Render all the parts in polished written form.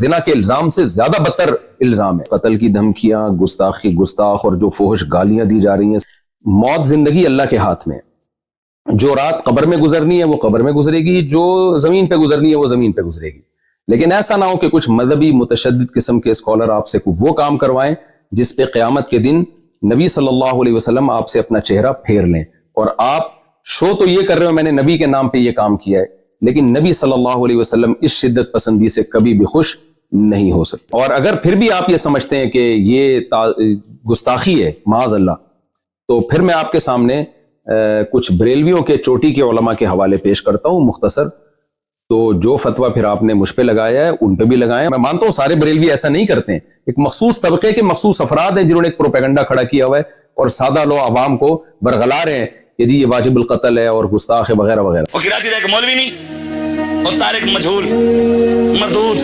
زنا کے الزام سے زیادہ بدتر الزام ہے. قتل کی دھمکیاں، گستاخ اور جو فحش گالیاں دی جا رہی ہیں. موت زندگی اللہ کے ہاتھ میں. جو رات قبر میں گزرنی ہے وہ قبر میں گزرے گی، جو زمین پہ گزرنی ہے وہ زمین پہ گزرے گی. لیکن ایسا نہ ہو کہ کچھ مذہبی متشدد قسم کے اسکالر آپ سے وہ کام کروائیں جس پہ قیامت کے دن نبی صلی اللہ علیہ وسلم آپ سے اپنا چہرہ پھیر لیں. اور آپ شو تو یہ کر رہے ہو میں نے نبی کے نام پہ یہ کام کیا ہے، لیکن نبی صلی اللہ علیہ وسلم اس شدت پسندی سے کبھی بھی خوش نہیں ہو سکتے. اور اگر پھر بھی آپ یہ سمجھتے ہیں کہ یہ گستاخی ہے معاذ اللہ، تو پھر میں آپ کے سامنے کچھ بریلویوں کے چوٹی کے علماء کے حوالے پیش کرتا ہوں مختصر. تو جو فتویٰ پھر آپ نے مجھ پہ لگایا ہے ان پہ بھی لگایا. میں مانتا ہوں سارے بریلوی ایسا نہیں کرتے ہیں، ایک مخصوص طبقے کے مخصوص افراد ہیں جنہوں نے ایک پروپیگنڈا کھڑا کیا ہوا ہے اور سادہ لو عوام کو برگلا رہے ہیں کہ جی یہ واجب القتل ہے اور گستاخ ہے وغیرہ وغیرہ. وہ کراچی کا ایک مولوی نہیں اور طارق مجہول مردود،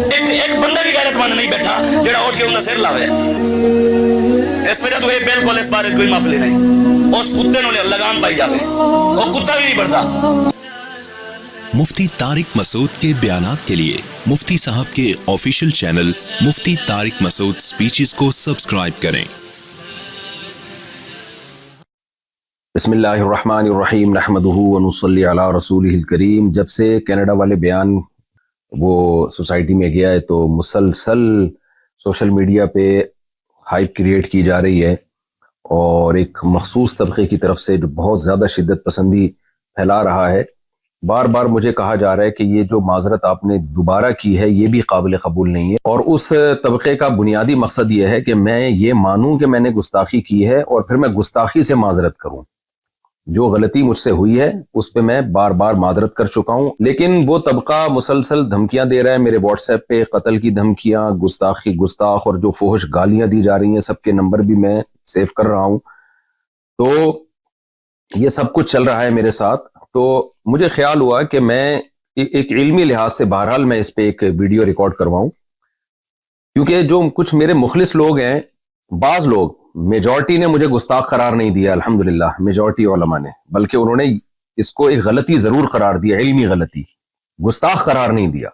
ایک بندہ بھی غیرت مند نہیں بیٹھا جڑا اٹھ کے انہاں سر لاوے. اس وجہ تو یہ بالکل اس بارے کوئی معافی نہیں، اس کتے نوں لگام پائی جاوے، وہ کتا بھی نہیں بڑھتا. مفتی طارق مسعود کے بیانات کے لیے مفتی صاحب کے آفیشیل چینل مفتی طارق مسعود سپیچز کو سبسکرائب کریں. بسم اللہ الرحمن الرحیم نحمدہ ونصلی علی رسولہ الکریم. جب سے کینیڈا والے بیان وہ سوسائٹی میں گیا ہے تو مسلسل سوشل میڈیا پہ ہائپ کریٹ کی جا رہی ہے اور ایک مخصوص طبقے کی طرف سے جو بہت زیادہ شدت پسندی پھیلا رہا ہے. بار بار مجھے کہا جا رہا ہے کہ یہ جو معذرت آپ نے دوبارہ کی ہے یہ بھی قابل قبول نہیں ہے. اور اس طبقے کا بنیادی مقصد یہ ہے کہ میں یہ مانوں کہ میں نے گستاخی کی ہے اور پھر میں گستاخی سے معذرت کروں. جو غلطی مجھ سے ہوئی ہے اس پہ میں بار بار معذرت کر چکا ہوں. لیکن وہ طبقہ مسلسل دھمکیاں دے رہا ہے میرے واٹس ایپ پہ، قتل کی دھمکیاں، گستاخ اور جو فحش گالیاں دی جا رہی ہیں سب کے نمبر بھی میں سیو کر رہا ہوں. تو یہ سب کچھ چل رہا ہے میرے ساتھ. تو مجھے خیال ہوا کہ میں ایک علمی لحاظ سے بہرحال میں اس پہ ایک ویڈیو ریکارڈ کرواؤں، کیونکہ جو کچھ میرے مخلص لوگ ہیں، بعض لوگ، میجورٹی نے مجھے گستاخ قرار نہیں دیا الحمدللہ، میجورٹی علماء نے، بلکہ انہوں نے اس کو ایک غلطی ضرور قرار دیا، علمی غلطی، گستاخ قرار نہیں دیا.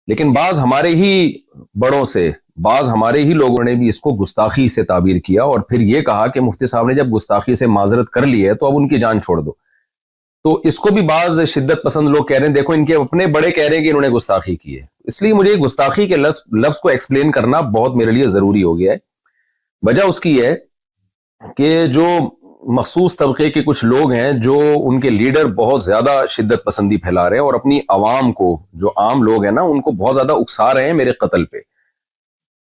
لیکن بعض ہمارے ہی بڑوں سے، بعض ہمارے ہی لوگوں نے بھی اس کو گستاخی سے تعبیر کیا اور پھر یہ کہا کہ مفتی صاحب نے جب گستاخی سے معذرت کر لی ہے تو اب ان کی جان چھوڑ دو. تو اس کو بھی بعض شدت پسند لوگ کہہ رہے ہیں دیکھو ان کے اپنے بڑے کہہ رہے ہیں کہ انہوں نے گستاخی کی ہے. اس لیے مجھے گستاخی کے لفظ کو ایکسپلین کرنا بہت میرے لیے ضروری ہو گیا ہے. وجہ اس کی ہے کہ جو مخصوص طبقے کے کچھ لوگ ہیں جو ان کے لیڈر بہت زیادہ شدت پسندی پھیلا رہے ہیں اور اپنی عوام کو، جو عام لوگ ہیں نا، ان کو بہت زیادہ اکسا رہے ہیں میرے قتل پہ.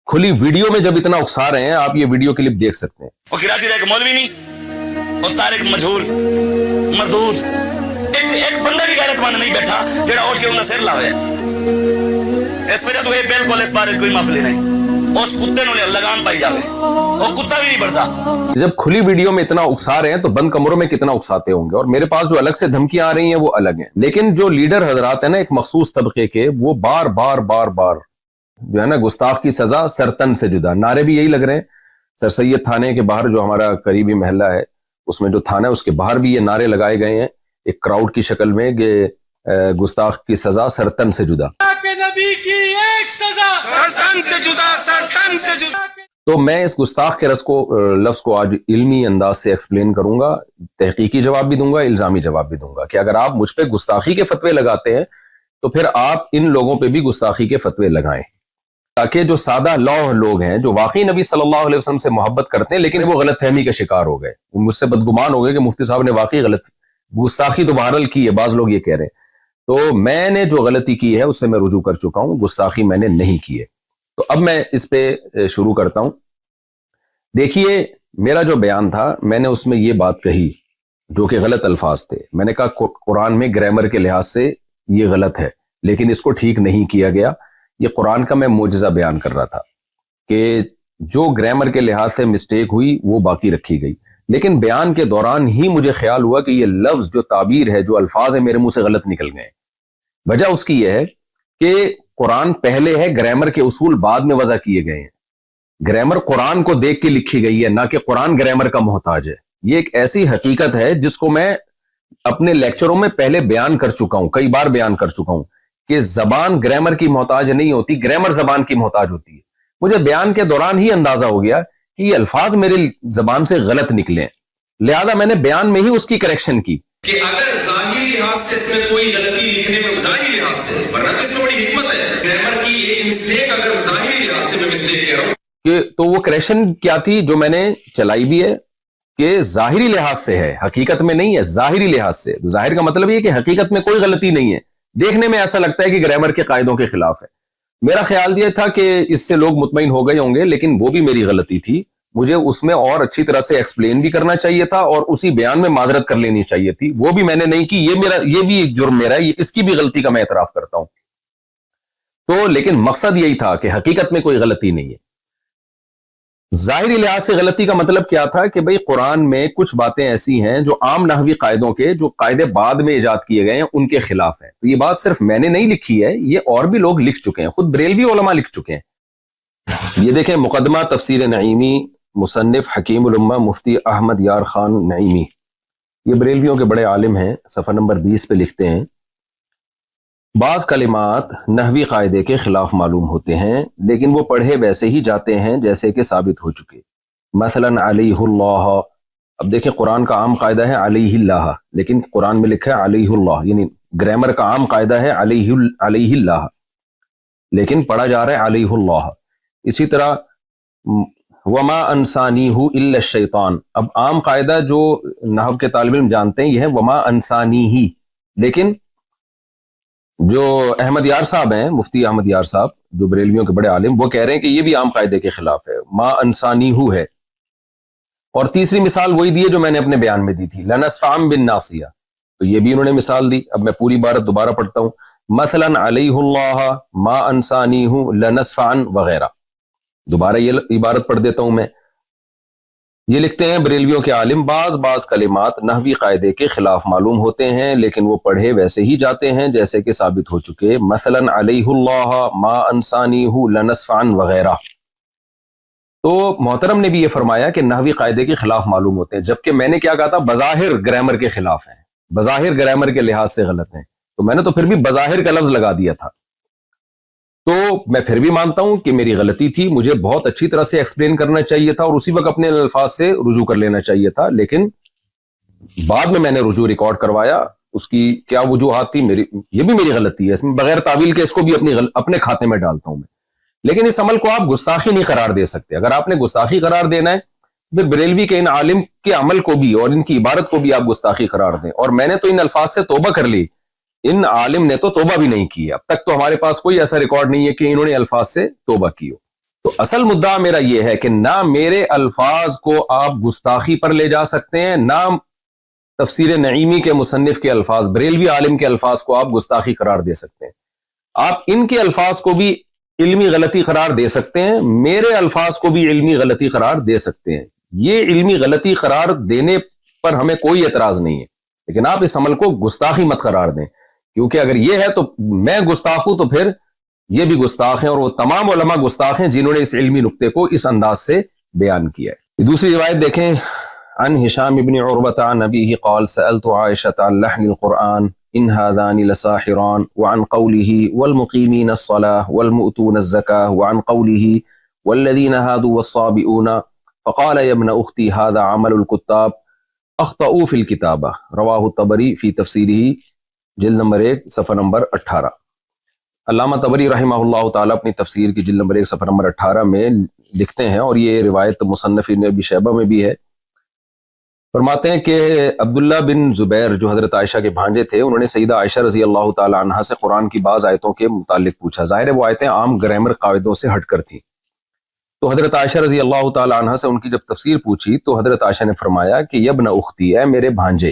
کھلی ویڈیو میں جب اتنا اکسا رہے ہیں، آپ یہ ویڈیو کلپ دیکھ سکتے ہیں. وہ کراچی کا ایک مولوی نہیں اور طارق مجہول مردود، ایک بندہ بھی غیرت مند نہیں بیٹھا جڑا اٹھ کے انہاں سر لاوے. اس وجہ تو یہ بالکل اس بارے کوئی معافی نہیں، اس کتے نوں لگام پائی جاوے، وہ کتا بھی نہیں بڑھتا. جب کھلی ویڈیو میں اتنا اکسا رہے ہیں تو بند کمروں میں کتنا اکساتے ہوں گے. اور میرے پاس جو الگ سے دھمکیاں آ رہی ہیں وہ الگ ہیں. لیکن جو لیڈر حضرات ہیں نا ایک مخصوص طبقے کے، وہ بار بار جو ہے نا گستاخ کی سزا سرتن سے جدا، نعرے بھی یہی لگ رہے ہیں. سر سید تھانے کے باہر جو ہمارا قریبی محلہ ہے اس میں جو تھانہ ہے اس کے باہر بھی یہ نعرے لگائے گئے ہیں ایک کراؤڈ کی شکل میں کہ گستاخ کی سزا سرتن سے جدا، نبی کی ایک سزا سرتن سے جدا، سرتن سے جدا. تو میں اس گستاخ کے لفظ کو آج علمی انداز سے ایکسپلین کروں گا، تحقیقی جواب بھی دوں گا، الزامی جواب بھی دوں گا کہ اگر آپ مجھ پہ گستاخی کے فتوے لگاتے ہیں تو پھر آپ ان لوگوں پہ بھی گستاخی کے فتوے لگائیں، تاکہ جو سادہ لوح لوگ ہیں جو واقعی نبی صلی اللہ علیہ وسلم سے محبت کرتے ہیں لیکن وہ غلط فہمی کا شکار ہو گئے، وہ مجھ سے بدگمان ہو گئے کہ مفتی صاحب نے واقعی غلط گستاخی تو بہرحال کی ہے، بعض لوگ یہ کہہ رہے ہیں. تو میں نے جو غلطی کی ہے اس سے میں رجوع کر چکا ہوں، گستاخی میں نے نہیں کی ہے. تو اب میں اس پہ شروع کرتا ہوں. دیکھیے میرا جو بیان تھا میں نے اس میں یہ بات کہی جو کہ غلط الفاظ تھے. میں نے کہا قرآن میں گرامر کے لحاظ سے یہ غلط ہے لیکن اس کو ٹھیک نہیں کیا گیا. یہ قرآن کا میں معجزہ بیان کر رہا تھا کہ جو گرامر کے لحاظ سے مسٹیک ہوئی وہ باقی رکھی گئی. لیکن بیان کے دوران ہی مجھے خیال ہوا کہ یہ لفظ جو تعبیر ہے، جو الفاظ ہیں، میرے منہ سے غلط نکل گئے. وجہ اس کی یہ ہے کہ قرآن پہلے ہے، گرامر کے اصول بعد میں وضع کیے گئے ہیں. گرامر قرآن کو دیکھ کے لکھی گئی ہے، نہ کہ قرآن گرامر کا محتاج ہے. یہ ایک ایسی حقیقت ہے جس کو میں اپنے لیکچروں میں پہلے بیان کر چکا ہوں، کئی بار بیان کر چکا ہوں کہ زبان گرامر کی محتاج نہیں ہوتی، گرامر زبان کی محتاج ہوتی ہے. مجھے بیان کے دوران ہی اندازہ ہو گیا کہ یہ الفاظ میرے زبان سے غلط نکلے ہیں، لہذا میں نے بیان میں ہی اس کی کریکشن کی. کہ اگر ظاہری لحاظ سے اس میں کوئی غلطی لکھنے میں، ظاہری لحاظ سے، ورنہ تو اس میں بڑی حکمت ہے، گرامر کی ایک مسٹیک اگر ظاہری لحاظ سے میں مسٹیک کہہ رہا ہوں کہ تو وہ کریکشن کیا تھی جو میں نے چلائی بھی ہے کہ ظاہری لحاظ سے ہے، حقیقت میں نہیں ہے، ظاہری لحاظ سے. ظاہر کا مطلب یہ کہ حقیقت میں کوئی غلطی نہیں ہے، دیکھنے میں ایسا لگتا ہے کہ گرامر کے قاعدوں کے خلاف ہے. میرا خیال یہ تھا کہ اس سے لوگ مطمئن ہو گئے ہوں گے، لیکن وہ بھی میری غلطی تھی. مجھے اس میں اور اچھی طرح سے ایکسپلین بھی کرنا چاہیے تھا اور اسی بیان میں معذرت کر لینی چاہیے تھی، وہ بھی میں نے نہیں کی. یہ بھی ایک جرم میرا ہے، اس کی بھی غلطی کا میں اعتراف کرتا ہوں. تو لیکن مقصد یہی تھا کہ حقیقت میں کوئی غلطی نہیں ہے. ظاہری لحاظ سے غلطی کا مطلب کیا تھا کہ بھئی قرآن میں کچھ باتیں ایسی ہیں جو عام نحوی قاعدوں کے، جو قاعدے بعد میں ایجاد کیے گئے ہیں، ان کے خلاف ہیں. تو یہ بات صرف میں نے نہیں لکھی ہے، یہ اور بھی لوگ لکھ چکے ہیں، خود بریلوی علماء لکھ چکے ہیں. یہ دیکھیں مقدمہ تفسیر نعیمی، مصنف حکیم الامہ مفتی احمد یار خان نعیمی، یہ بریلویوں کے بڑے عالم ہیں. صفحہ نمبر 20 پہ لکھتے ہیں، بعض کلمات نحوی قاعدے کے خلاف معلوم ہوتے ہیں لیکن وہ پڑھے ویسے ہی جاتے ہیں جیسے کہ ثابت ہو چکے. مثلا علیہ اللہ، اب دیکھیں قرآن کا عام قاعدہ ہے علیہ اللہ، لیکن قرآن میں لکھا ہے علیہ اللہ، یعنی گرامر کا عام قاعدہ ہے علیہ اللہ، لیکن پڑھا جا رہا ہے علیہ اللہ. اسی طرح وما انسانیہ الا الشیطان، اب عام قاعدہ جو نحو کے طالب علم جانتے ہیں یہ ہے وما انسانیہ، لیکن جو احمد یار صاحب ہیں، مفتی احمد یار صاحب جو بریلویوں کے بڑے عالم، وہ کہہ رہے ہیں کہ یہ بھی عام قاعدے کے خلاف ہے، ما انسانیہ ہے. اور تیسری مثال وہی دی ہے جو میں نے اپنے بیان میں دی تھی، لنصفعن بالناصیہ، تو یہ بھی انہوں نے مثال دی. اب میں پوری عبارت دوبارہ پڑھتا ہوں، مثلا علیہ اللہ ما انسانیہ لنصفعن وغیرہ. دوبارہ یہ عبارت پڑھ دیتا ہوں میں. یہ لکھتے ہیں بریلویوں کے عالم، بعض کلمات نحوی قاعدے کے خلاف معلوم ہوتے ہیں لیکن وہ پڑھے ویسے ہی جاتے ہیں جیسے کہ ثابت ہو چکے، مثلا علیہ اللہ ما انسانیہ لنصفعن وغیرہ. تو محترم نے بھی یہ فرمایا کہ نحوی قاعدے کے خلاف معلوم ہوتے ہیں، جبکہ میں نے کیا کہا تھا، بظاہر گرامر کے خلاف ہیں، بظاہر گرامر کے لحاظ سے غلط ہیں. تو میں نے تو پھر بھی بظاہر کا لفظ لگا دیا تھا. تو میں پھر بھی مانتا ہوں کہ میری غلطی تھی، مجھے بہت اچھی طرح سے ایکسپلین کرنا چاہیے تھا اور اسی وقت اپنے الفاظ سے رجوع کر لینا چاہیے تھا، لیکن بعد میں نے رجوع ریکارڈ کروایا. اس کی کیا وجوہات تھی، یہ بھی میری غلطی ہے، اس میں بغیر تعویل کے اس کو بھی اپنے کھاتے میں ڈالتا ہوں میں. لیکن اس عمل کو آپ گستاخی نہیں قرار دے سکتے. اگر آپ نے گستاخی قرار دینا ہے پھر بریلوی کے ان عالم کے عمل کو بھی اور ان کی عبارت کو بھی آپ گستاخی قرار دیں. اور میں نے تو ان الفاظ سے توبہ کر لی، ان عالم نے تو توبہ بھی نہیں کی ہے. اب تک تو ہمارے پاس کوئی ایسا ریکارڈ نہیں ہے کہ انہوں نے الفاظ سے توبہ کی ہو. تو اصل مدعا میرا یہ ہے کہ نہ میرے الفاظ کو آپ گستاخی پر لے جا سکتے ہیں، نہ تفسیر نعیمی کے مصنف کے الفاظ، بریلوی عالم کے الفاظ کو آپ گستاخی قرار دے سکتے ہیں. آپ ان کے الفاظ کو بھی علمی غلطی قرار دے سکتے ہیں، میرے الفاظ کو بھی علمی غلطی قرار دے سکتے ہیں. یہ علمی غلطی قرار دینے پر ہمیں کوئی اعتراض نہیں ہے، لیکن آپ اس عمل کو گستاخی مت قرار دیں، کیونکہ اگر یہ ہے تو میں گستاخ ہوں تو پھر یہ بھی گستاخ ہیں، اور وہ تمام علماء گستاخ ہیں جنہوں نے اس علمی نقطے کو اس انداز سے بیان کیا ہے. دوسری روایت دیکھیں، عن ہشام بن عروة عن ابیہ قال سألت عائشة عن لحن القرآن ان هذان لساحران وعن قوله والمقيمين الصلاة والمؤتون الزكاة وعن قوله والذين هادوا والصابئون فقال يا ابن اختي هذا عمل الكتاب اخطأوا في الكتابة. رواه الطبری فی تفسیرہ جلد نمبر 1 صفحہ نمبر 18. علامہ طبری رحمہ اللہ تعالیٰ اپنی تفسیر کی جلد نمبر 1 صفحہ نمبر 18 میں لکھتے ہیں، اور یہ روایت مصنف ابن ابی شیبہ میں بھی ہے. فرماتے ہیں کہ عبداللہ بن زبیر جو حضرت عائشہ کے بھانجے تھے، انہوں نے سیدہ عائشہ رضی اللہ تعالی عنہا سے قرآن کی بعض آیتوں کے متعلق پوچھا. ظاہر ہے وہ آیتیں عام گرامر قاعدوں سے ہٹ کر تھیں. تو حضرت عائشہ رضی اللہ تعالی عنہا سے ان کی جب تفسیر پوچھی تو حضرت عائشہ نے فرمایا کہ یا ابن اختی، اے میرے بھانجے،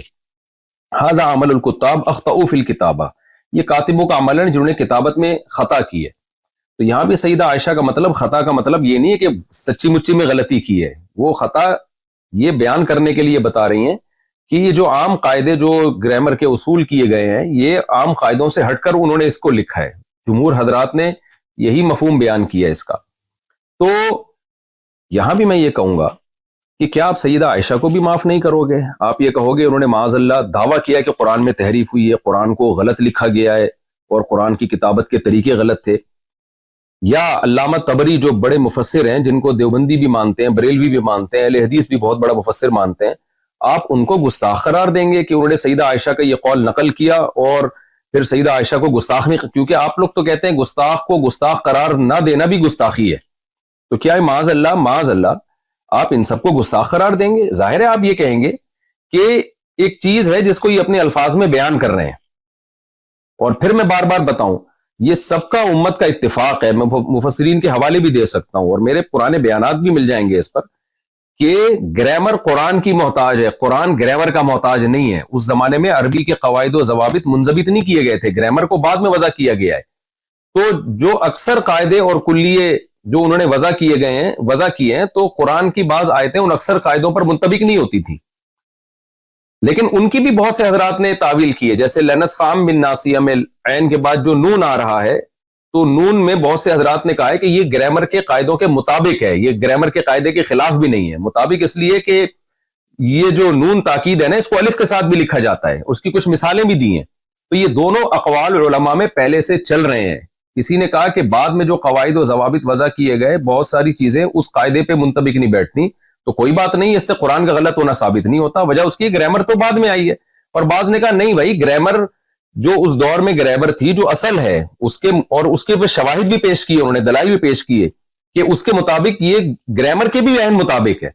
ھذا عمل الکتاب اخطئوا فی الکتابہ، یہ کاتبوں کا عمل ہے جنہوں نے کتابت میں خطا کی ہے. تو یہاں بھی سیدہ عائشہ کا مطلب، خطا کا مطلب یہ نہیں ہے کہ سچی مچی میں غلطی کی ہے، وہ خطا یہ بیان کرنے کے لیے بتا رہی ہیں کہ یہ جو عام قاعدے جو گرامر کے اصول کیے گئے ہیں، یہ عام قاعدوں سے ہٹ کر انہوں نے اس کو لکھا ہے. جمہور حضرات نے یہی مفہوم بیان کیا ہے اس کا. تو یہاں بھی میں یہ کہوں گا کہ کیا آپ سیدہ عائشہ کو بھی معاف نہیں کرو گے؟ آپ یہ کہو گے انہوں نے معاذ اللہ دعویٰ کیا کہ قرآن میں تحریف ہوئی ہے، قرآن کو غلط لکھا گیا ہے، اور قرآن کی کتابت کے طریقے غلط تھے، یا علامہ طبری جو بڑے مفسر ہیں، جن کو دیوبندی بھی مانتے ہیں، بریلوی بھی مانتے ہیں، اہل حدیث بھی بہت بڑا مفسر مانتے ہیں، آپ ان کو گستاخ قرار دیں گے کہ انہوں نے سیدہ عائشہ کا یہ قول نقل کیا اور پھر سیدہ عائشہ کو گستاخ نہیں، کیونکہ آپ لوگ تو کہتے ہیں گستاخ کو گستاخ قرار نہ دینا بھی گستاخی ہے، تو کیا ہے معاذ اللہ آپ ان سب کو گستاخ قرار دیں گے؟ ظاہر ہے آپ یہ کہیں گے کہ ایک چیز ہے جس کو یہ اپنے الفاظ میں بیان کر رہے ہیں، اور پھر میں بار بار بتاؤں یہ سب کا امت کا اتفاق ہے، میں مفسرین کے حوالے بھی دے سکتا ہوں اور میرے پرانے بیانات بھی مل جائیں گے اس پر، کہ گرامر قرآن کی محتاج ہے، قرآن گرامر کا محتاج نہیں ہے۔ اس زمانے میں عربی کے قواعد و ضوابط منضبط نہیں کیے گئے تھے، گرامر کو بعد میں وضع کیا گیا ہے، تو جو اکثر قاعدے اور کلیے جو انہوں نے وضع کیے ہیں تو قرآن کی بعض آیتیں ان اکثر قاعدوں پر منطبق نہیں ہوتی تھی، لیکن ان کی بھی بہت سے حضرات نے تعویل کی ہے، جیسے لنسفام بن ناسیہ میں عین کے بعد جو نون آ رہا ہے، تو نون میں بہت سے حضرات نے کہا ہے کہ یہ گرامر کے قاعدوں کے مطابق ہے، یہ گرامر کے قاعدے کے خلاف بھی نہیں ہے، مطابق اس لیے کہ یہ جو نون تاکید ہے نا، اس کو الف کے ساتھ بھی لکھا جاتا ہے، اس کی کچھ مثالیں بھی دی ہیں، تو یہ دونوں اقوال علماء میں پہلے سے چل رہے ہیں۔ کسی نے کہا کہ بعد میں جو قواعد و ضوابط وضع کیے گئے بہت ساری چیزیں اس قاعدے پہ منطبق نہیں بیٹھتی، تو کوئی بات نہیں، اس سے قرآن کا غلط ہونا ثابت نہیں ہوتا، وجہ اس کی گرامر تو بعد میں آئی ہے۔ اور بعض نے کہا نہیں بھائی، گرامر جو اس دور میں گرامر تھی جو اصل ہے اس کے پہ شواہد بھی پیش کیے، انہوں نے دلائل بھی پیش کیے کہ اس کے مطابق یہ گرامر کے بھی عین مطابق ہے،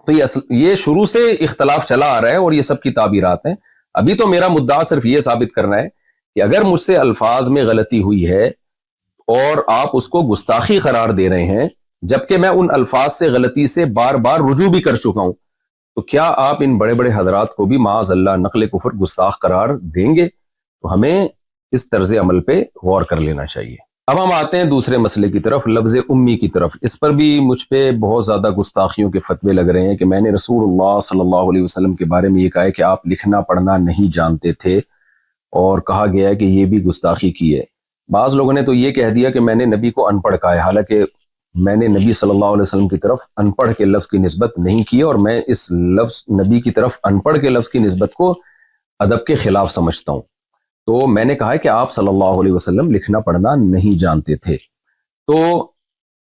تو یہ شروع سے اختلاف چلا آ رہا ہے اور یہ سب کی تعبیرات ہیں۔ ابھی تو میرا مدعا صرف یہ ثابت کرنا ہے کہ اگر مجھ سے الفاظ میں غلطی ہوئی ہے اور آپ اس کو گستاخی قرار دے رہے ہیں، جبکہ میں ان الفاظ سے غلطی سے بار بار رجوع بھی کر چکا ہوں، تو کیا آپ ان بڑے بڑے حضرات کو بھی معاذ اللہ نقل کفر گستاخ قرار دیں گے؟ تو ہمیں اس طرز عمل پہ غور کر لینا چاہیے۔ اب ہم آتے ہیں دوسرے مسئلے کی طرف، لفظ امی کی طرف۔ اس پر بھی مجھ پہ بہت زیادہ گستاخیوں کے فتوے لگ رہے ہیں کہ میں نے رسول اللہ صلی اللہ علیہ وسلم کے بارے میں یہ کہا ہے کہ آپ لکھنا پڑھنا نہیں جانتے تھے، اور کہا گیا ہے کہ یہ بھی گستاخی کی ہے۔ بعض لوگوں نے تو یہ کہہ دیا کہ میں نے نبی کو ان پڑھ کہا ہے، حالانکہ میں نے نبی صلی اللہ علیہ وسلم کی طرف ان پڑھ کے لفظ کی نسبت نہیں کی، اور میں اس لفظ نبی کی طرف ان پڑھ کے لفظ کی نسبت کو ادب کے خلاف سمجھتا ہوں۔ تو میں نے کہا ہے کہ آپ صلی اللہ علیہ وسلم لکھنا پڑھنا نہیں جانتے تھے۔ تو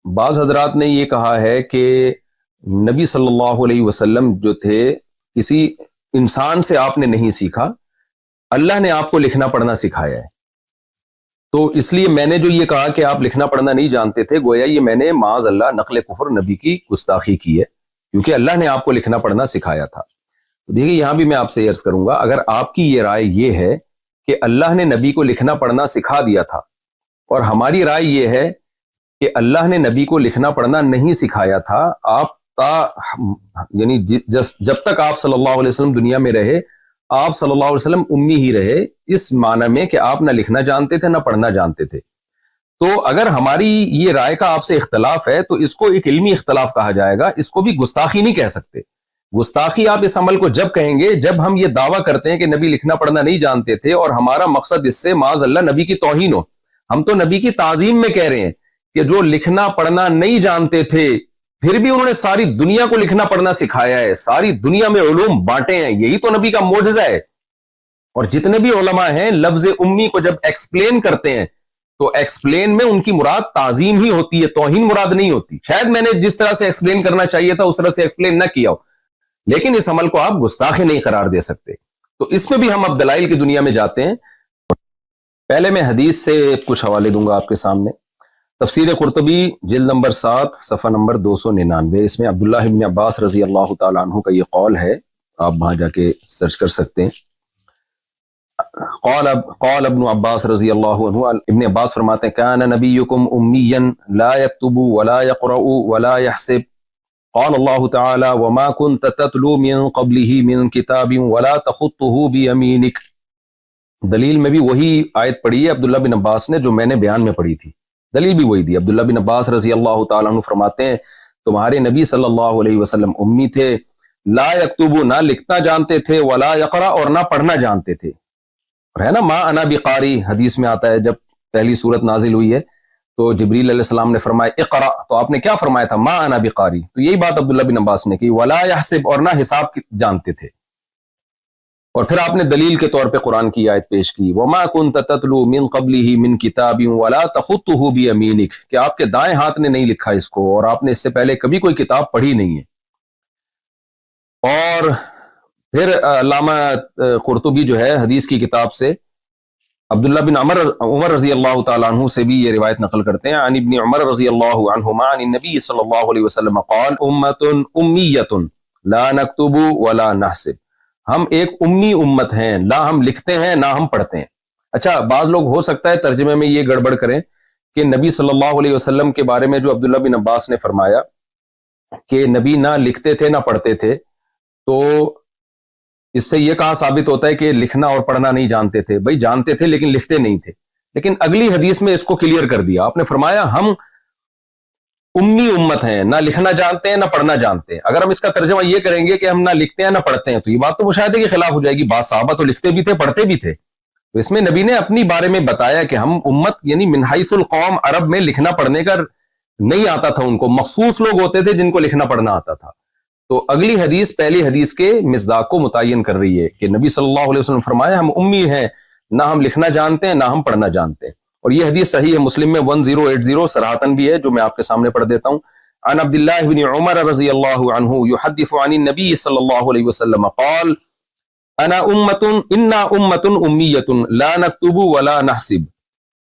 بعض حضرات نے یہ کہا ہے کہ نبی صلی اللہ علیہ وسلم جو تھے کسی انسان سے آپ نے نہیں سیکھا، اللہ نے آپ کو لکھنا پڑھنا سکھایا ہے، تو اس لیے میں نے جو یہ کہا کہ آپ لکھنا پڑھنا نہیں جانتے تھے، گویا یہ میں نے معاذ اللہ نقل کفر نبی کی گستاخی کی ہے، کیونکہ اللہ نے آپ کو لکھنا پڑھنا سکھایا تھا۔ دیکھیے یہاں بھی میں آپ سے عرض کروں گا، اگر آپ کی یہ رائے یہ ہے کہ اللہ نے نبی کو لکھنا پڑھنا سکھا دیا تھا، اور ہماری رائے یہ ہے کہ اللہ نے نبی کو لکھنا پڑھنا نہیں سکھایا تھا، یعنی جب تک آپ صلی اللہ علیہ وسلم دنیا میں رہے آپ صلی اللہ علیہ وسلم امی ہی رہے، اس معنی میں کہ آپ نہ لکھنا جانتے تھے نہ پڑھنا جانتے تھے۔ تو اگر ہماری یہ رائے کا آپ سے اختلاف ہے تو اس کو ایک علمی اختلاف کہا جائے گا، اس کو بھی گستاخی نہیں کہہ سکتے۔ گستاخی آپ اس عمل کو جب کہیں گے جب ہم یہ دعویٰ کرتے ہیں کہ نبی لکھنا پڑھنا نہیں جانتے تھے اور ہمارا مقصد اس سے معاذ اللہ نبی کی توہین ہو۔ ہم تو نبی کی تعظیم میں کہہ رہے ہیں کہ جو لکھنا پڑھنا نہیں جانتے تھے پھر بھی انہوں نے ساری دنیا کو لکھنا پڑھنا سکھایا ہے، ساری دنیا میں علوم بانٹے ہیں، یہی تو نبی کا معجزہ ہے۔ اور جتنے بھی علماء ہیں لفظ امی کو جب ایکسپلین کرتے ہیں تو ایکسپلین میں ان کی مراد تعظیم ہی ہوتی ہے، توہین مراد نہیں ہوتی۔ شاید میں نے جس طرح سے ایکسپلین کرنا چاہیے تھا اس طرح سے ایکسپلین نہ کیا ہو، لیکن اس عمل کو آپ گستاخی نہیں قرار دے سکتے۔ تو اس میں بھی ہم اب دلائل کی دنیا میں جاتے ہیں۔ پہلے میں حدیث سے کچھ حوالے دوں گا آپ کے سامنے۔ تفسیر قرطبی جلد نمبر 7 صفحہ نمبر 299، اس میں عبداللہ بن عباس رضی اللہ تعالیٰ عنہ کا یہ قول ہے، آپ وہاں جا کے سرچ کر سکتے ہیں۔ قال ابن عباس رضی اللہ عنہ، ابن عباس فرماتے ہیں کان نبیکم امیا لا یکتب ولا یقرأ ولا یحسب، قال اللہ تعالی وما كنت تتلو من قبله من کتاب ولا تخطه بیمینک۔ دلیل میں بھی وہی آیت پڑھی ہے عبداللہ بن عباس نے جو میں نے بیان میں پڑھی تھی، دلیل بھی وہی دی۔ عبداللہ بن عباس رضی اللہ تعالیٰ عنہ فرماتے ہیں تمہارے نبی صلی اللہ علیہ وسلم امی تھے، لا یکتبو نہ لکھنا جانتے تھے، ولا یقرأ اور نہ پڑھنا جانتے تھے۔ اور ہے نا ما انا بقاری، حدیث میں آتا ہے جب پہلی سورت نازل ہوئی ہے تو جبریل علیہ السلام نے فرمایا اقرأ، تو آپ نے کیا فرمایا تھا؟ ما انا بقاری۔ تو یہی بات عبداللہ بن عباس نے کی، ولا یحسب اور نہ حساب جانتے تھے۔ اور پھر آپ نے دلیل کے طور پہ قرآن کی آیت پیش کی وَمَا كُنْتَ تَتْلُو مِن قَبْلِهِ مِن كِتَابٍ وَلَا تَخُطُّهُ بِيَمِينِكَ کہ آپ کے دائیں ہاتھ نے نہیں لکھا اس کو، اور آپ نے اس سے پہلے کبھی کوئی کتاب پڑھی نہیں ہے۔ اور پھر علامہ قرطبی جو ہے حدیث کی کتاب سے عبداللہ بن عمر رضی اللہ تعالیٰ عنہ سے بھی یہ روایت نقل کرتے ہیں، عن ابن عمر رضی اللہ عنہما عن النبی صلی اللہ علیہ وسلم قال امت امیت لا نکتب ولا نحسب، ہم ایک امی امت ہیں، نہ ہم لکھتے ہیں نہ ہم پڑھتے ہیں۔ اچھا، بعض لوگ ہو سکتا ہے ترجمے میں یہ گڑبڑ کریں کہ نبی صلی اللہ علیہ وسلم کے بارے میں جو عبداللہ بن عباس نے فرمایا کہ نبی نہ لکھتے تھے نہ پڑھتے تھے، تو اس سے یہ کہا ثابت ہوتا ہے کہ لکھنا اور پڑھنا نہیں جانتے تھے۔ بھائی جانتے تھے لیکن لکھتے نہیں تھے، لیکن اگلی حدیث میں اس کو کلیئر کر دیا، آپ نے فرمایا ہم امی امت ہیں، نہ لکھنا جانتے ہیں نہ پڑھنا جانتے ہیں۔ اگر ہم اس کا ترجمہ یہ کریں گے کہ ہم نہ لکھتے ہیں نہ پڑھتے ہیں تو یہ بات تو مشاہدے کے خلاف ہو جائے گی۔ بعض صحابہ تو لکھتے بھی تھے پڑھتے بھی تھے، تو اس میں نبی نے اپنی بارے میں بتایا کہ ہم امت یعنی من حیث القوم، عرب میں لکھنا پڑھنے کا نہیں آتا تھا ان کو، مخصوص لوگ ہوتے تھے جن کو لکھنا پڑھنا آتا تھا۔ تو اگلی حدیث پہلی حدیث کے مصداق کو متعین کر رہی ہے کہ نبی صلی اللہ علیہ وسلم فرمایا ہم امی ہیں، نہ ہم لکھنا جانتے ہیں نہ ہم پڑھنا جانتے ہیں۔ اور یہ حدیث صحیح ہے مسلم میں 1080 صراحتاً بھی ہے، جو میں آپ کے سامنے پڑھ دیتا ہوں۔ عن عبداللہ بن عمر رضی اللہ عنہ یحدث عن النبی صلی اللہ علیہ وسلم قال انا امت امیت لا نکتب ولا نحسب،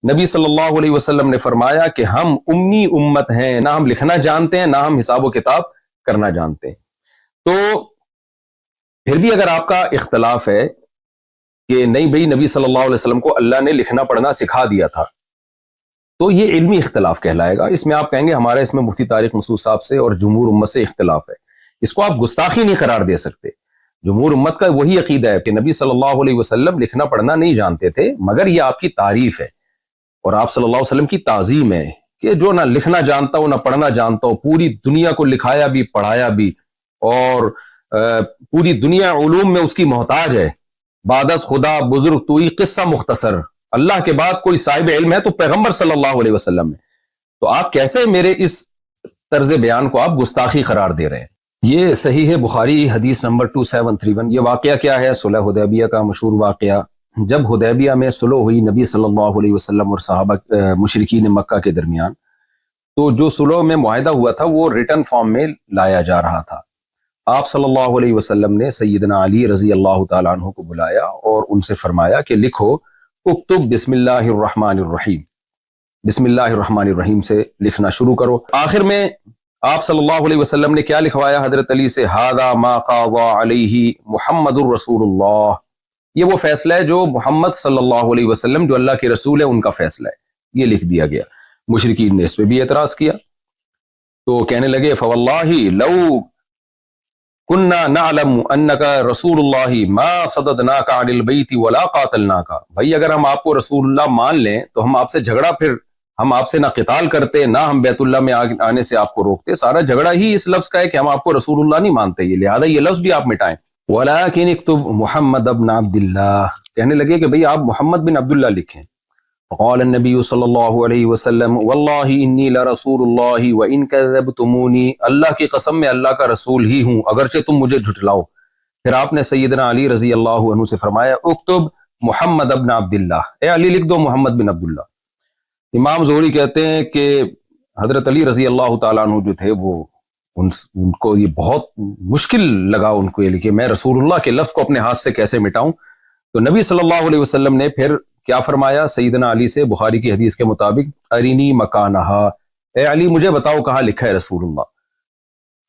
نبی صلی اللہ علیہ وسلم نے فرمایا کہ ہم امی امت ہیں، نہ ہم لکھنا جانتے ہیں نہ ہم حساب و کتاب کرنا جانتے ہیں۔ تو پھر بھی اگر آپ کا اختلاف ہے کہ نہیں بھئی نبی صلی اللہ علیہ وسلم کو اللہ نے لکھنا پڑھنا سکھا دیا تھا، تو یہ علمی اختلاف کہلائے گا۔ اس میں آپ کہیں گے ہمارا اس میں مفتی طارق مسعود صاحب سے اور جمہور امت سے اختلاف ہے، اس کو آپ گستاخی نہیں قرار دے سکتے۔ جمہور امت کا وہی عقیدہ ہے کہ نبی صلی اللہ علیہ وسلم لکھنا پڑھنا نہیں جانتے تھے، مگر یہ آپ کی تعریف ہے اور آپ صلی اللہ علیہ وسلم کی تعظیم ہے کہ جو نہ لکھنا جانتا ہو نہ پڑھنا جانتا ہو، پوری دنیا کو لکھایا بھی پڑھایا بھی، اور پوری دنیا علوم میں اس کی محتاج ہے۔ بعد از خدا بزرگ توئی قصہ مختصر، اللہ کے بعد کوئی صاحب علم ہے تو پیغمبر صلی اللہ علیہ وسلم ہے، تو آپ کیسے میرے اس طرز بیان کو آپ گستاخی قرار دے رہے ہیں؟ یہ صحیح ہے بخاری حدیث نمبر 2731۔ یہ واقعہ کیا ہے؟ صلح حدیبیہ کا مشہور واقعہ۔ جب حدیبیہ میں صلح ہوئی نبی صلی اللہ علیہ وسلم اور صحابہ مشرکین مکہ کے درمیان، تو جو صلح میں معاہدہ ہوا تھا وہ ریٹن فارم میں لایا جا رہا تھا۔ آپ صلی اللہ علیہ وسلم نے سیدنا علی رضی اللہ تعالیٰ عنہ کو بلایا اور ان سے فرمایا کہ لکھو اکتب بسم اللہ الرحمن الرحیم، بسم اللہ الرحمن الرحیم سے لکھنا شروع کرو۔ آخر میں آپ صلی اللہ علیہ وسلم نے کیا لکھوایا حضرت علی سے؟ ھذا ما قضى علیہ محمد الرسول اللہ، یہ وہ فیصلہ ہے جو محمد صلی اللہ علیہ وسلم جو اللہ کے رسول ہے ان کا فیصلہ ہے، یہ لکھ دیا گیا۔ مشرکین نے اس پہ بھی اعتراض کیا، تو کہنے لگے فواللہ لو کننا نعلم انک رسول اللہ ما صددناک عن البیت ولا قاتلناک، بھائی اگر ہم آپ کو رسول اللہ مان لیں تو ہم آپ سے جھگڑا، پھر ہم آپ سے نہ قتال کرتے نہ ہم بیت اللہ میں آنے سے آپ کو روکتے، سارا جھگڑا ہی اس لفظ کا ہے کہ ہم آپ کو رسول اللہ نہیں مانتے، یہ لہذا یہ لفظ بھی آپ مٹائیں۔ ولکن اکتب محمد ابن عبد اللہ، کہنے لگے کہ بھئی آپ محمد بن عبداللہ لکھیں۔ قال النبی صلی اللہ علیہ وسلم واللہ انی لرسول اللہ وان کذبتمونی، اللہ کی قسم میں اللہ کا رسول ہی ہوں اگرچہ تم مجھے جھٹلاؤ۔ پھر آپ نے سیدنا علی رضی اللہ عنہ سے فرمایا اکتب محمد ابن عبداللہ، اے علی لکھ دو محمد بن عبداللہ۔ امام زہری کہتے ہیں کہ حضرت علی رضی اللہ تعالیٰ عنہ جو تھے وہ ان کو یہ بہت مشکل لگا ان کو یہ کہ میں رسول اللہ کے لفظ کو اپنے ہاتھ سے کیسے مٹاؤں، تو نبی صلی اللہ علیہ وسلم نے پھر کیا فرمایا سیدنا علی سے بخاری کی حدیث کے مطابق ارینی مکانہا، اے علی مجھے بتاؤ کہاں لکھا ہے رسول اللہ۔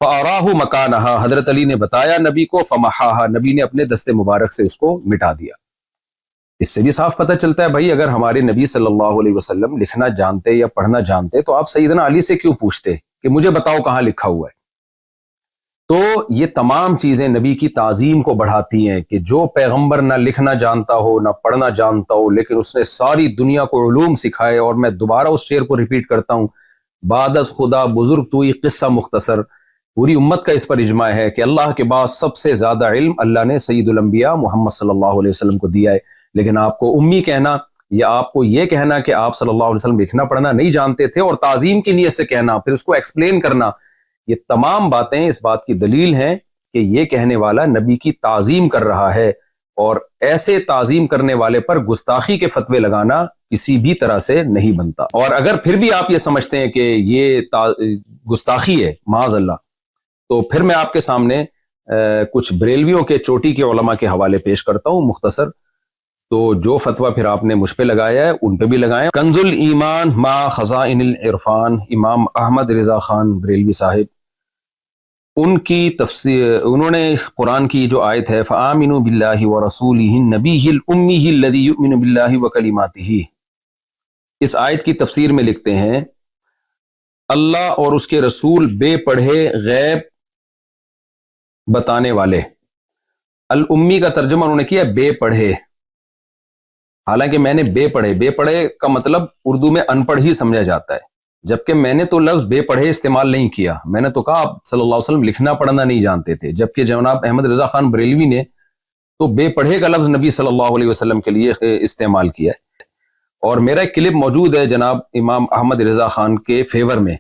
فاراہ مکانہا، حضرت علی نے بتایا نبی کو، فمحاہا، نبی نے اپنے دست مبارک سے اس کو مٹا دیا۔ اس سے بھی صاف پتہ چلتا ہے بھائی اگر ہمارے نبی صلی اللہ علیہ وسلم لکھنا جانتے یا پڑھنا جانتے تو آپ سیدنا علی سے کیوں پوچھتے کہ مجھے بتاؤ کہاں لکھا ہوا ہے؟ تو یہ تمام چیزیں نبی کی تعظیم کو بڑھاتی ہیں کہ جو پیغمبر نہ لکھنا جانتا ہو نہ پڑھنا جانتا ہو لیکن اس نے ساری دنیا کو علوم سکھائے، اور میں دوبارہ اس شعر کو ریپیٹ کرتا ہوں، بعد از خدا بزرگ توئی قصہ مختصر، پوری امت کا اس پر اجماع ہے کہ اللہ کے بعد سب سے زیادہ علم اللہ نے سید الانبیاء محمد صلی اللہ علیہ وسلم کو دیا ہے، لیکن آپ کو امی کہنا یا آپ کو یہ کہنا کہ آپ صلی اللہ علیہ وسلم لکھنا پڑھنا نہیں جانتے تھے اور تعظیم کی نیت سے کہنا، پھر اس کو ایکسپلین کرنا، یہ تمام باتیں اس بات کی دلیل ہیں کہ یہ کہنے والا نبی کی تعظیم کر رہا ہے، اور ایسے تعظیم کرنے والے پر گستاخی کے فتوے لگانا کسی بھی طرح سے نہیں بنتا. اور اگر پھر بھی آپ یہ سمجھتے ہیں کہ یہ گستاخی ہے معاذ اللہ، تو پھر میں آپ کے سامنے کچھ بریلویوں کے چوٹی کے علماء کے حوالے پیش کرتا ہوں مختصر. تو جو فتویٰ پھر آپ نے مجھ پہ لگایا ہے ان پہ بھی لگائیں. کنز الایمان ما خزائن العرفان، امام احمد رضا خان بریلوی صاحب، ان کی تفسیر، انہوں نے قرآن کی جو آیت ہے فآمنوا باللہ ورسولہ النبی الأمی الذی یؤمن باللہ وکلماتہ، اس آیت کی تفسیر میں لکھتے ہیں اللہ اور اس کے رسول بے پڑھے غیب بتانے والے. الامی کا ترجمہ انہوں نے کیا بے پڑھے، حالانکہ میں نے بے پڑھے کا مطلب اردو میں ان پڑھ ہی سمجھا جاتا ہے، جبکہ میں نے تو لفظ بے پڑھے استعمال نہیں کیا. میں نے تو کہا آپ صلی اللہ علیہ وسلم لکھنا پڑھنا نہیں جانتے تھے، جبکہ جناب احمد رضا خان بریلوی نے تو بے پڑھے کا لفظ نبی صلی اللہ علیہ وسلم کے لیے استعمال کیا ہے. اور میرا ایک کلپ موجود ہے جناب امام احمد رضا خان کے فیور میں،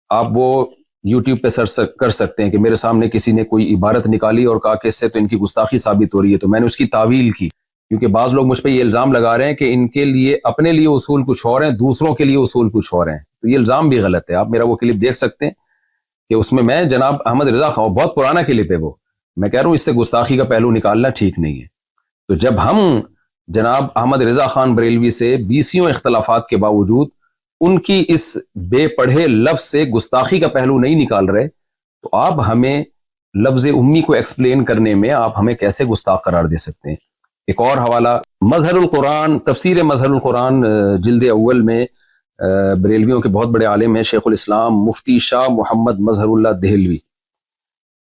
آپ وہ یوٹیوب پہ سرچ کر سکتے ہیں کہ میرے سامنے کسی نے کوئی عبارت نکالی اور کہا کہ اس سے تو ان کی گستاخی ثابت ہو رہی ہے، تو میں نے اس کی تعویل کی. کیونکہ بعض لوگ مجھ پہ یہ الزام لگا رہے ہیں کہ ان کے لیے اپنے لیے اصول کچھ اور ہیں، دوسروں کے لیے اصول کچھ اور ہیں، تو یہ الزام بھی غلط ہے. آپ میرا وہ کلپ دیکھ سکتے ہیں کہ اس میں جناب احمد رضا خان، بہت پرانا کلپ ہے وہ، میں کہہ رہا ہوں اس سے گستاخی کا پہلو نکالنا ٹھیک نہیں ہے. تو جب ہم جناب احمد رضا خان بریلوی سے بیسیوں اختلافات کے باوجود ان کی اس بے پڑھے لفظ سے گستاخی کا پہلو نہیں نکال رہے، تو آپ ہمیں لفظ امی کو ایکسپلین کرنے میں آپ ہمیں کیسے گستاخ قرار دے سکتے ہیں؟ ایک اور حوالہ مظہر القرآن، تفسیر مظہر القرآن جلد اول میں بریلویوں کے بہت بڑے عالم ہیں شیخ الاسلام مفتی شاہ محمد مظہر اللہ دہلوی،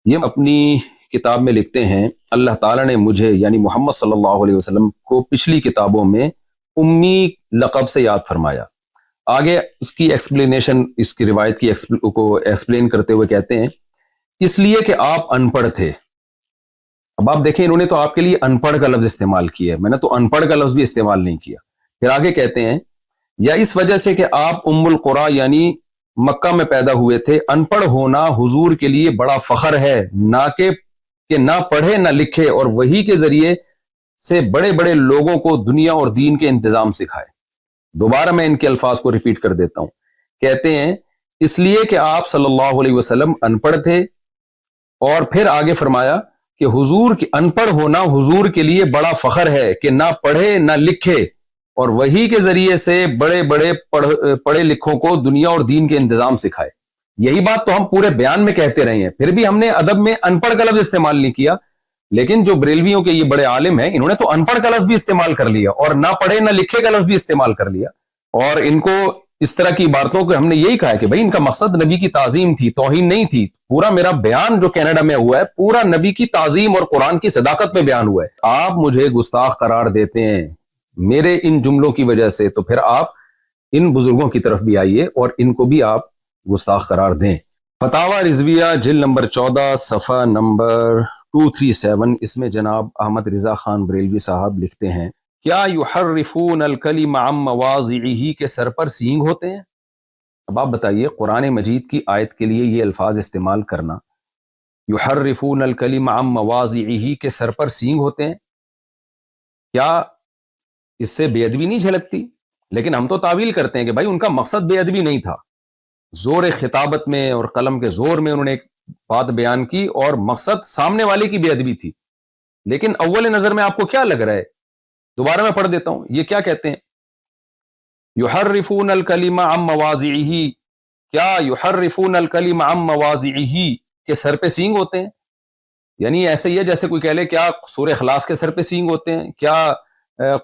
یہ اپنی کتاب میں لکھتے ہیں اللہ تعالیٰ نے مجھے یعنی محمد صلی اللہ علیہ وسلم کو پچھلی کتابوں میں امی لقب سے یاد فرمایا. آگے اس کی ایکسپلینیشن، اس کی روایت کی کو ایکسپلین کرتے ہوئے کہتے ہیں اس لیے کہ آپ ان پڑھ تھے. اب آپ دیکھیں انہوں نے تو آپ کے لیے ان پڑھ کا لفظ استعمال کیا ہے، میں نے تو ان پڑھ کا لفظ بھی استعمال نہیں کیا. پھر آگے کہتے ہیں یا اس وجہ سے کہ آپ ام القریٰ یعنی مکہ میں پیدا ہوئے تھے، ان پڑھ ہونا حضور کے لیے بڑا فخر ہے، نہ کہ نہ پڑھے نہ لکھے اور وحی کے ذریعے سے بڑے بڑے لوگوں کو دنیا اور دین کے انتظام سکھائے. دوبارہ میں ان کے الفاظ کو ریپیٹ کر دیتا ہوں. کہتے ہیں اس لیے کہ آپ صلی اللہ علیہ وسلم ان پڑھ تھے، اور پھر آگے فرمایا کہ حضور کی ان پڑھ ہونا حضور کے لیے بڑا فخر ہے کہ نہ پڑھے نہ لکھے اور وحی کے ذریعے سے بڑے بڑے پڑھے لکھوں کو دنیا اور دین کے انتظام سکھائے. یہی بات تو ہم پورے بیان میں کہتے رہے ہیں، پھر بھی ہم نے ادب میں ان پڑھ کا لفظ استعمال نہیں کیا. لیکن جو بریلویوں کے یہ بڑے عالم ہیں انہوں نے تو ان پڑھ کا لفظ بھی استعمال کر لیا اور نہ پڑھے نہ لکھے کا لفظ بھی استعمال کر لیا. اور ان کو اس طرح کی عبارتوں کو ہم نے یہی کہا ہے کہ بھائی ان کا مقصد نبی کی تعظیم تھی، توہین نہیں تھی. پورا میرا بیان جو کینیڈا میں ہوا ہے پورا نبی کی تعظیم اور قرآن کی صداقت پہ بیان ہوا ہے. آپ مجھے گستاخ قرار دیتے ہیں میرے ان جملوں کی وجہ سے، تو پھر آپ ان بزرگوں کی طرف بھی آئیے اور ان کو بھی آپ گستاخ قرار دیں. فتاوی رضویہ جلد نمبر 14 صفحہ نمبر 237، اس میں جناب احمد رضا خان بریلوی صاحب لکھتے ہیں کیا یحرفون الکلم عن مواضعہ کے سر پر سینگ ہوتے ہیں؟ اب آپ بتائیے قرآن مجید کی آیت کے لیے یہ الفاظ استعمال کرنا، یحرفون الکلم عن مواضعہ کے سر پر سینگ ہوتے ہیں، کیا اس سے بے ادبی نہیں جھلکتی؟ لیکن ہم تو تعویل کرتے ہیں کہ بھائی ان کا مقصد بے ادبی نہیں تھا، زور خطابت میں اور قلم کے زور میں انہوں نے ایک بات بیان کی اور مقصد سامنے والے کی بے ادبی تھی. لیکن اول نظر میں آپ کو کیا لگ رہا ہے؟ دوبارہ میں پڑھ دیتا ہوں، یہ کیا کہتے ہیں یحرفون الکلم عن مواضعہ، کیا یحرفون الکلم عن مواضعہ کے سر پہ سینگ ہوتے ہیں؟ یعنی ایسے ہی ہے جیسے کوئی کہہ لے کیا سورہ اخلاص کے سر پہ سینگ ہوتے ہیں، کیا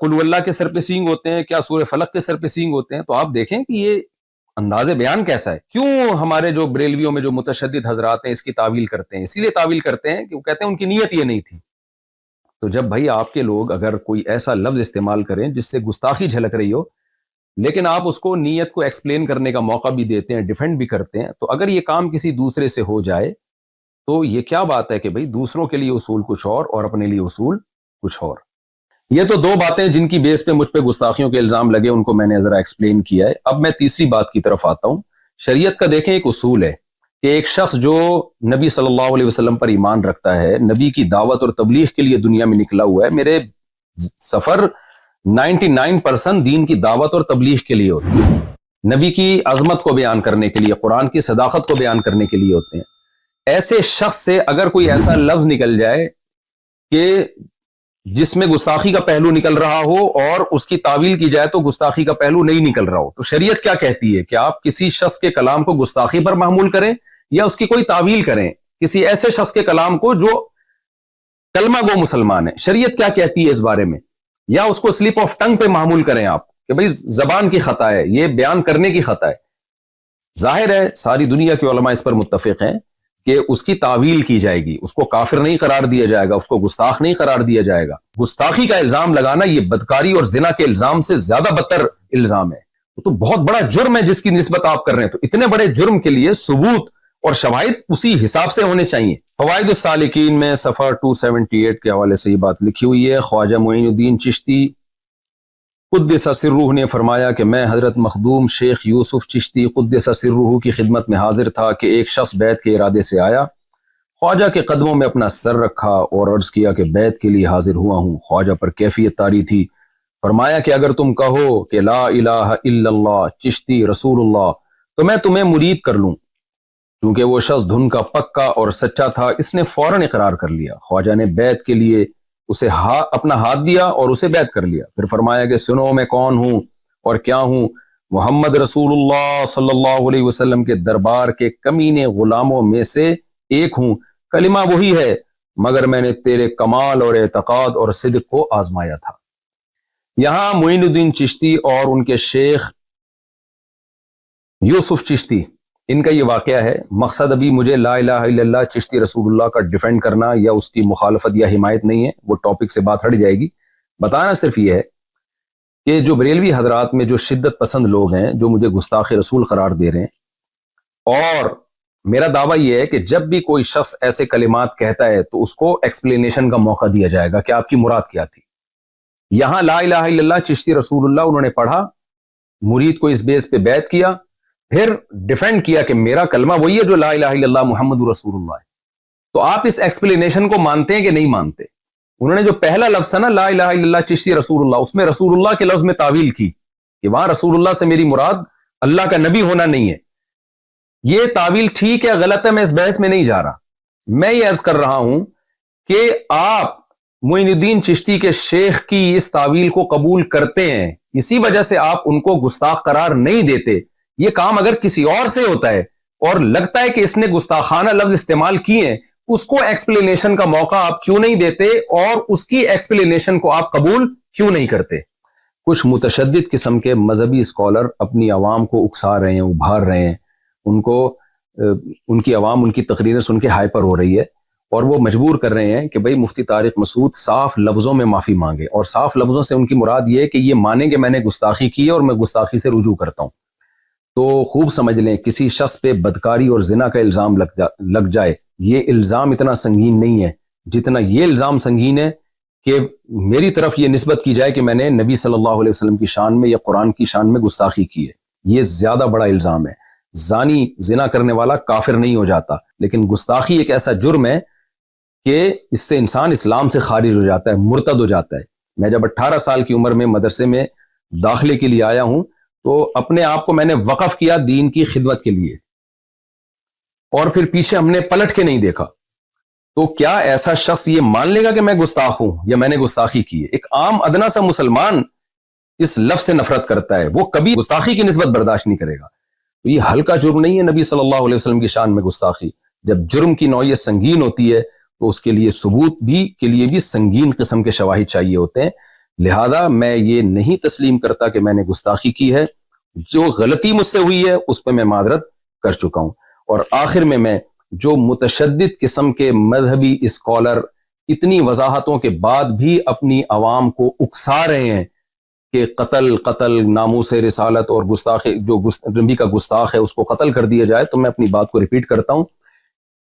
قل اللہ کے سر پہ سینگ ہوتے ہیں، کیا سورہ فلق کے سر پہ سینگ ہوتے ہیں. تو آپ دیکھیں کہ یہ انداز بیان کیسا ہے. کیوں ہمارے جو بریلویوں میں جو متشدد حضرات ہیں اس کی تعویل کرتے ہیں؟ اسی لیے تعویل کرتے ہیں کہ وہ کہتے ہیں ان کی نیت یہ نہیں تھی. تو جب بھائی آپ کے لوگ اگر کوئی ایسا لفظ استعمال کریں جس سے گستاخی جھلک رہی ہو، لیکن آپ اس کو نیت کو ایکسپلین کرنے کا موقع بھی دیتے ہیں، ڈیفینڈ بھی کرتے ہیں، تو اگر یہ کام کسی دوسرے سے ہو جائے تو یہ کیا بات ہے کہ بھائی دوسروں کے لیے اصول کچھ اور اپنے لیے اصول کچھ اور. یہ تو دو باتیں جن کی بیس پہ مجھ پہ گستاخیوں کے الزام لگے، ان کو میں نے ذرا ایکسپلین کیا ہے. اب میں تیسری بات کی طرف آتا ہوں. شریعت کا دیکھیں ایک اصول ہے کہ ایک شخص جو نبی صلی اللہ علیہ وسلم پر ایمان رکھتا ہے، نبی کی دعوت اور تبلیغ کے لیے دنیا میں نکلا ہوا ہے. میرے سفر 99% دین کی دعوت اور تبلیغ کے لیے ہوتے ہیں، نبی کی عظمت کو بیان کرنے کے لیے، قرآن کی صداقت کو بیان کرنے کے لیے ہوتے ہیں. ایسے شخص سے اگر کوئی ایسا لفظ نکل جائے کہ جس میں گستاخی کا پہلو نکل رہا ہو اور اس کی تعویل کی جائے تو گستاخی کا پہلو نہیں نکل رہا ہو، تو شریعت کیا کہتی ہے کہ آپ کسی شخص کے کلام کو گستاخی پر محمول کریں یا اس کی کوئی تعویل کریں کسی ایسے شخص کے کلام کو جو کلمہ گو مسلمان ہے. شریعت کیا کہتی ہے اس بارے میں؟ یا اس کو سلپ آف ٹنگ پہ محمول کریں آپ کہ بھئی زبان کی خطا ہے، یہ بیان کرنے کی خطا ہے. ظاہر ہے ساری دنیا کے علماء اس پر متفق ہیں کہ اس کی تعویل کی جائے گی، اس کو کافر نہیں قرار دیا جائے گا، اس کو گستاخ نہیں قرار دیا جائے گا. گستاخی کا الزام لگانا یہ بدکاری اور زنا کے الزام سے زیادہ بدتر الزام ہے. وہ تو بہت بڑا جرم ہے جس کی نسبت آپ کر رہے ہیں. تو اتنے بڑے جرم کے لیے ثبوت اور شواہد اسی حساب سے ہونے چاہیے. فوائد السالکین میں صفحہ 278 کے حوالے سے یہ بات لکھی ہوئی ہے. خواجہ معین الدین چشتی قدس سرہ نے فرمایا کہ میں حضرت مخدوم شیخ یوسف چشتی قدس سرہ کی خدمت میں حاضر تھا کہ ایک شخص بیعت کے ارادے سے آیا. خواجہ کے قدموں میں اپنا سر رکھا اور عرض کیا کہ بیعت کے لیے حاضر ہوا ہوں. خواجہ پر کیفیت طاری تھی. فرمایا کہ اگر تم کہو کہ لا الہ الا اللہ چشتی رسول اللہ تو میں تمہیں مرید کر لوں. چونکہ وہ شخص دھن کا پکا اور سچا تھا اس نے فوراً اقرار کر لیا. خواجہ نے بیعت کے لیے اسے اپنا ہاتھ دیا اور اسے بیعت کر لیا. پھر فرمایا کہ سنو میں کون ہوں اور کیا ہوں. محمد رسول اللہ صلی اللہ علیہ وسلم کے دربار کے کمینے غلاموں میں سے ایک ہوں. کلمہ وہی ہے مگر میں نے تیرے کمال اور اعتقاد اور صدق کو آزمایا تھا. یہاں معین الدین چشتی اور ان کے شیخ یوسف چشتی ان کا یہ واقعہ ہے. مقصد ابھی مجھے لا الہ الا اللہ چشتی رسول اللہ کا ڈیفینڈ کرنا یا اس کی مخالفت یا حمایت نہیں ہے، وہ ٹاپک سے بات ہٹ جائے گی. بتانا صرف یہ ہے کہ جو بریلوی حضرات میں جو شدت پسند لوگ ہیں جو مجھے گستاخ رسول قرار دے رہے ہیں، اور میرا دعویٰ یہ ہے کہ جب بھی کوئی شخص ایسے کلمات کہتا ہے تو اس کو ایکسپلینیشن کا موقع دیا جائے گا کہ آپ کی مراد کیا تھی. یہاں لا الہ الا اللہ چشتی رسول اللہ انہوں نے پڑھا، مرید کو اس بیس پہ بیعت کیا، پھر ڈیفینڈ کیا کہ میرا کلمہ وہی ہے جو لا الہ الا اللہ محمد رسول اللہ ہے. تو آپ اس ایکسپلینیشن کو مانتے ہیں کہ نہیں مانتے؟ انہوں نے جو پہلا لفظ تھا نا لا الہ الا اللہ چشتی رسول اللہ، اس میں رسول اللہ کے لفظ میں تعویل کی کہ وہاں رسول اللہ سے میری مراد اللہ کا نبی ہونا نہیں ہے. یہ تعویل ٹھیک ہے غلط ہے، میں اس بحث میں نہیں جا رہا. میں یہ عرض کر رہا ہوں کہ آپ معین الدین چشتی کے شیخ کی اس تعویل کو قبول کرتے ہیں، اسی وجہ سے آپ ان کو گستاخ قرار نہیں دیتے. یہ کام اگر کسی اور سے ہوتا ہے اور لگتا ہے کہ اس نے گستاخانہ لفظ استعمال کیے ہیں، اس کو ایکسپلینیشن کا موقع آپ کیوں نہیں دیتے اور اس کی ایکسپلینیشن کو آپ قبول کیوں نہیں کرتے؟ کچھ متشدد قسم کے مذہبی اسکالر اپنی عوام کو اکسا رہے ہیں، ابھار رہے ہیں. ان کی عوام ان کی تقریریں سن کے ہائپر ہو رہی ہے اور وہ مجبور کر رہے ہیں کہ بھئی مفتی طارق مسعود صاف لفظوں میں معافی مانگے. اور صاف لفظوں سے ان کی مراد یہ ہے کہ یہ مانیں کہ میں نے گستاخی کی ہے اور میں گستاخی سے رجوع کرتا ہوں. تو خوب سمجھ لیں کسی شخص پہ بدکاری اور زنا کا الزام لگ جائے، یہ الزام اتنا سنگین نہیں ہے جتنا یہ الزام سنگین ہے کہ میری طرف یہ نسبت کی جائے کہ میں نے نبی صلی اللہ علیہ وسلم کی شان میں یا قرآن کی شان میں گستاخی کی ہے. یہ زیادہ بڑا الزام ہے. زانی زنا کرنے والا کافر نہیں ہو جاتا، لیکن گستاخی ایک ایسا جرم ہے کہ اس سے انسان اسلام سے خارج ہو جاتا ہے، مرتد ہو جاتا ہے. میں جب 18 سال کی عمر میں مدرسے میں داخلے کے لیے آیا ہوں تو اپنے آپ کو میں نے وقف کیا دین کی خدمت کے لیے، اور پھر پیچھے ہم نے پلٹ کے نہیں دیکھا. تو کیا ایسا شخص یہ مان لے گا کہ میں گستاخ ہوں یا میں نے گستاخی کی ہے؟ ایک عام ادنا سا مسلمان اس لفظ سے نفرت کرتا ہے، وہ کبھی گستاخی کی نسبت برداشت نہیں کرے گا. تو یہ ہلکا جرم نہیں ہے نبی صلی اللہ علیہ وسلم کی شان میں گستاخی. جب جرم کی نوعیت سنگین ہوتی ہے تو اس کے لیے ثبوت کے لیے بھی سنگین قسم کے شواہد چاہیے ہوتے ہیں. لہذا میں یہ نہیں تسلیم کرتا کہ میں نے گستاخی کی ہے. جو غلطی مجھ سے ہوئی ہے اس پہ میں معذرت کر چکا ہوں. اور آخر میں جو متشدد قسم کے مذہبی اسکالر اتنی وضاحتوں کے بعد بھی اپنی عوام کو اکسا رہے ہیں کہ قتل ناموس رسالت اور گستاخ جو نبی کا گستاخ ہے اس کو قتل کر دیا جائے، تو میں اپنی بات کو ریپیٹ کرتا ہوں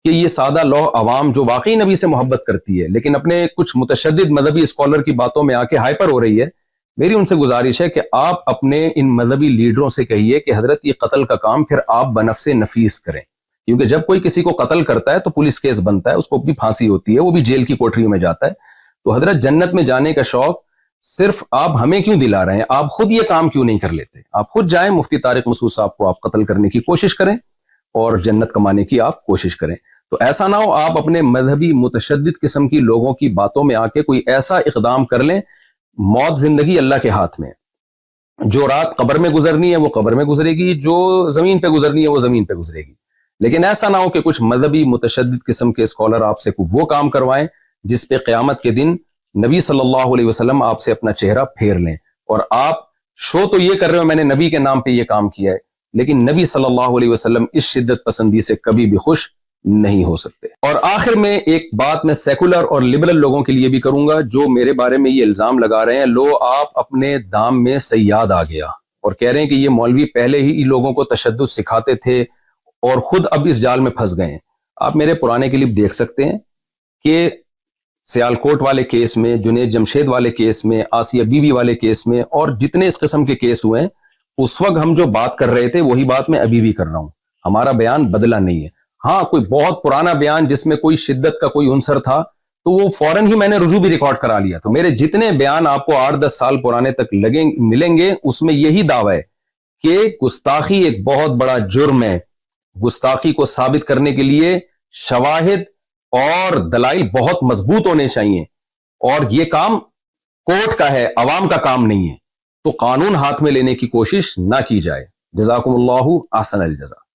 کہ یہ سادہ لوح عوام جو واقعی نبی سے محبت کرتی ہے لیکن اپنے کچھ متشدد مذہبی اسکالر کی باتوں میں آ کے ہائپر ہو رہی ہے، میری ان سے گزارش ہے کہ آپ اپنے ان مذہبی لیڈروں سے کہیے کہ حضرت یہ قتل کا کام پھر آپ بنفس نفیس کریں. کیونکہ جب کوئی کسی کو قتل کرتا ہے تو پولیس کیس بنتا ہے, اس کو بھی پھانسی ہوتی ہے, وہ بھی جیل کی کوٹریوں میں جاتا ہے. تو حضرت جنت میں جانے کا شوق صرف آپ ہمیں کیوں دلا رہے ہیں؟ آپ خود یہ کام کیوں نہیں کر لیتے؟ آپ خود جائیں, مفتی طارق مسعود صاحب کو آپ قتل کرنے کی کوشش کریں اور جنت کمانے کی آپ کوشش کریں. تو ایسا نہ ہو آپ اپنے مذہبی متشدد قسم کی لوگوں کی باتوں میں آ کے کوئی ایسا اقدام کر لیں. موت زندگی اللہ کے ہاتھ میں. جو رات قبر میں گزرنی ہے وہ قبر میں گزرے گی, جو زمین پہ گزرنی ہے وہ زمین پہ گزرے گی. لیکن ایسا نہ ہو کہ کچھ مذہبی متشدد قسم کے اسکالر آپ سے وہ کام کروائیں جس پہ قیامت کے دن نبی صلی اللہ علیہ وسلم آپ سے اپنا چہرہ پھیر لیں. اور آپ شو تو یہ کر رہے ہو میں نے نبی کے نام پہ یہ کام کیا ہے, لیکن نبی صلی اللہ علیہ وسلم اس شدت پسندی سے کبھی بھی خوش نہیں ہو سکتے. اور آخر میں ایک بات میں سیکولر اور لبرل لوگوں کے لیے بھی کروں گا جو میرے بارے میں یہ الزام لگا رہے ہیں, لو آپ اپنے دام میں سیاد آ گیا اور کہہ رہے ہیں کہ یہ مولوی پہلے ہی لوگوں کو تشدد سکھاتے تھے اور خود اب اس جال میں پھنس گئے ہیں. آپ میرے پرانے کلپ دیکھ سکتے ہیں کہ سیالکوٹ والے کیس میں, جنید جمشید والے کیس میں, آسیہ بی بی والے کیس میں اور جتنے اس قسم کے کیس ہوئے ہیں, اس وقت ہم جو بات کر رہے تھے وہی بات میں ابھی بھی کر رہا ہوں. ہمارا بیان بدلا نہیں ہے. ہاں کوئی بہت پرانا بیان جس میں کوئی شدت کا کوئی عنصر تھا تو وہ فوراً ہی میں نے رجوع بھی ریکارڈ کرا لیا. تو میرے جتنے بیان آپ کو 8-10 سال پرانے تک ملیں گے اس میں یہی دعویٰ ہے کہ گستاخی ایک بہت بڑا جرم ہے. گستاخی کو ثابت کرنے کے لیے شواہد اور دلائل بہت مضبوط ہونے چاہیے, اور یہ کام کورٹ کا ہے, عوام کا کام نہیں ہے. تو قانون ہاتھ میں لینے کی کوشش نہ کی جائے. جزاکم اللہ احسن الجزا.